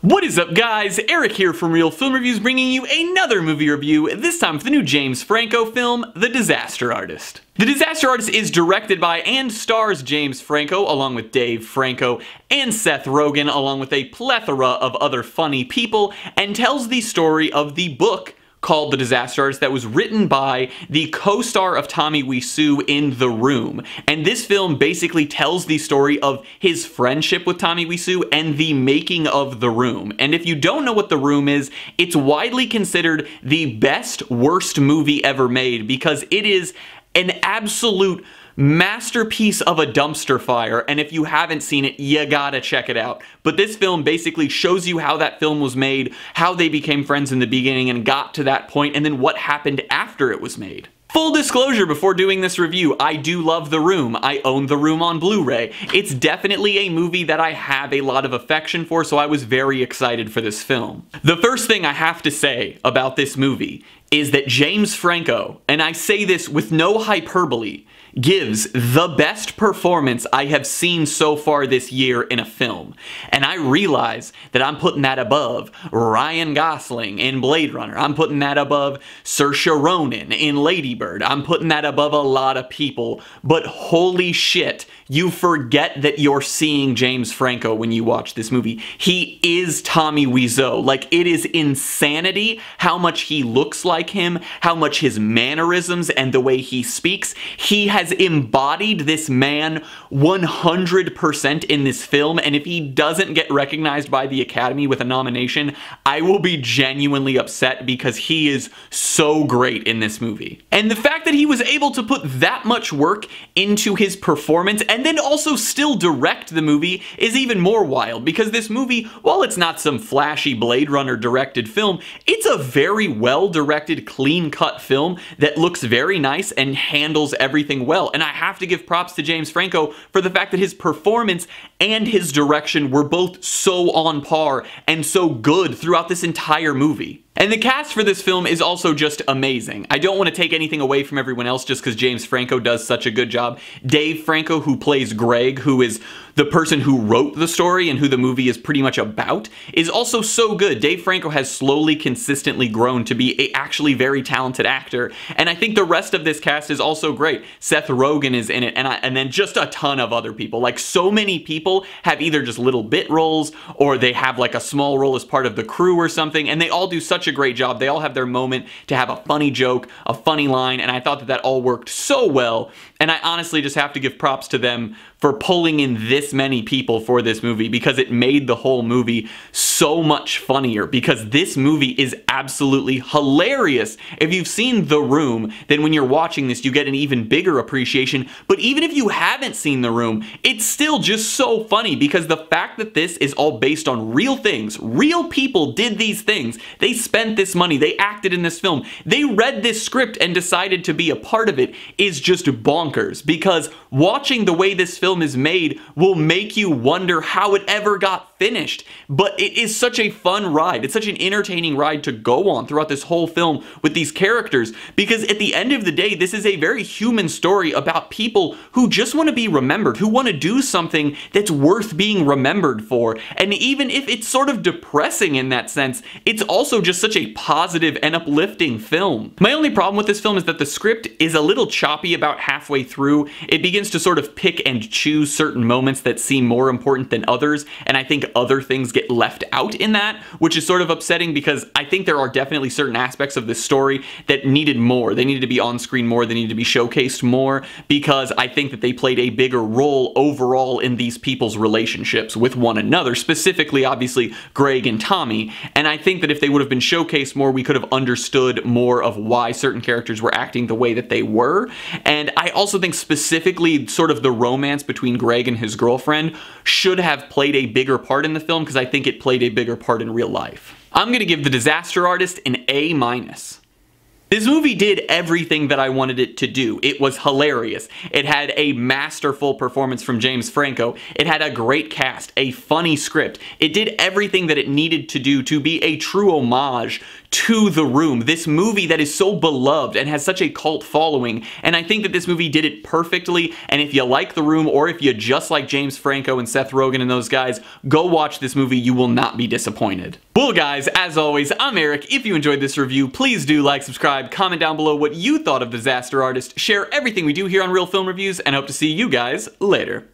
What is up, guys? Eric here from Real Film Reviews, bringing you another movie review, this time for the new James Franco film, The Disaster Artist. The Disaster Artist is directed by and stars James Franco, along with Dave Franco and Seth Rogen, along with a plethora of other funny people, and tells the story of the book called The Disaster Artist that was written by the co-star of Tommy Wiseau in The Room. And this film basically tells the story of his friendship with Tommy Wiseau and the making of The Room. And if you don't know what The Room is, it's widely considered the best, worst movie ever made because it is an absolute masterpiece of a dumpster fire, and if you haven't seen it, you gotta check it out. But this film basically shows you how that film was made, how they became friends in the beginning and got to that point, and then what happened after it was made. Full disclosure before doing this review, I do love The Room. I own The Room on Blu-ray. It's definitely a movie that I have a lot of affection for, so I was very excited for this film. The first thing I have to say about this movie is that James Franco, and I say this with no hyperbole, gives the best performance I have seen so far this year in a film. And I realize that I'm putting that above Ryan Gosling in Blade Runner. I'm putting that above Saoirse Ronan in Lady Bird. I'm putting that above a lot of people. But holy shit, you forget that you're seeing James Franco when you watch this movie. He is Tommy Wiseau. Like, it is insanity how much he looks like him, how much his mannerisms and the way he speaks. He has embodied this man 100% in this film, and if he doesn't get recognized by the Academy with a nomination, I will be genuinely upset because he is so great in this movie. And the fact that he was able to put that much work into his performance and then also still direct the movie is even more wild, because this movie, while it's not some flashy Blade Runner directed film, it's a very well directed, clean-cut film that looks very nice and handles everything well. And I have to give props to James Franco for the fact that his performance and his direction were both so on par and so good throughout this entire movie. And the cast for this film is also just amazing. I don't want to take anything away from everyone else just because James Franco does such a good job. Dave Franco, who plays Greg, who is the person who wrote the story and who the movie is pretty much about, is also so good. Dave Franco has slowly, consistently grown to be an actually very talented actor. And I think the rest of this cast is also great. Seth Rogen is in it, and then just a ton of other people. Like, so many people have either just little bit roles, or they have like a small role as part of the crew or something, and they all do such a great job. They all have their moment to have a funny joke, a funny line, and I thought that that all worked so well. And I honestly just have to give props to them for pulling in this many people for this movie, because it made the whole movie so much funnier, because this movie is absolutely hilarious. If you've seen The Room, then when you're watching this, you get an even bigger appreciation. But even if you haven't seen The Room, it's still just so funny, because the fact that this is all based on real things, real people did these things, they spent this money, they acted in this film, they read this script and decided to be a part of it, is just bonkers. Because watching the way this film is made will make you wonder how it ever got finished. But it is such a fun ride. It's such an entertaining ride to go on throughout this whole film with these characters, because at the end of the day, this is a very human story about people who just want to be remembered, who want to do something that's worth being remembered for. And even if it's sort of depressing in that sense, it's also just such a positive and uplifting film. My only problem with this film is that the script is a little choppy about halfway through. It begins to sort of pick and choose certain moments that seem more important than others, and I think other things get left out in that, which is sort of upsetting, because I think there are definitely certain aspects of this story that needed more. They needed to be on screen more, they needed to be showcased more, because I think that they played a bigger role overall in these people's relationships with one another, specifically, obviously, Greg and Tommy. And I think that if they would have been showcased more, we could have understood more of why certain characters were acting the way that they were. And I also think specifically sort of the romance between Greg and his girlfriend should have played a bigger part in the film, because I think it played a bigger part in real life. I'm gonna give The Disaster Artist an A-. This movie did everything that I wanted it to do. It was hilarious. It had a masterful performance from James Franco. It had a great cast, a funny script. It did everything that it needed to do to be a true homage to The Room, this movie that is so beloved and has such a cult following, and I think that this movie did it perfectly. And if you like The Room, or if you just like James Franco and Seth Rogen and those guys, go watch this movie. You will not be disappointed. Well guys, as always, I'm Eric. If you enjoyed this review, please do like, subscribe, comment down below what you thought of Disaster Artist, share everything we do here on Real Film Reviews, and I hope to see you guys later.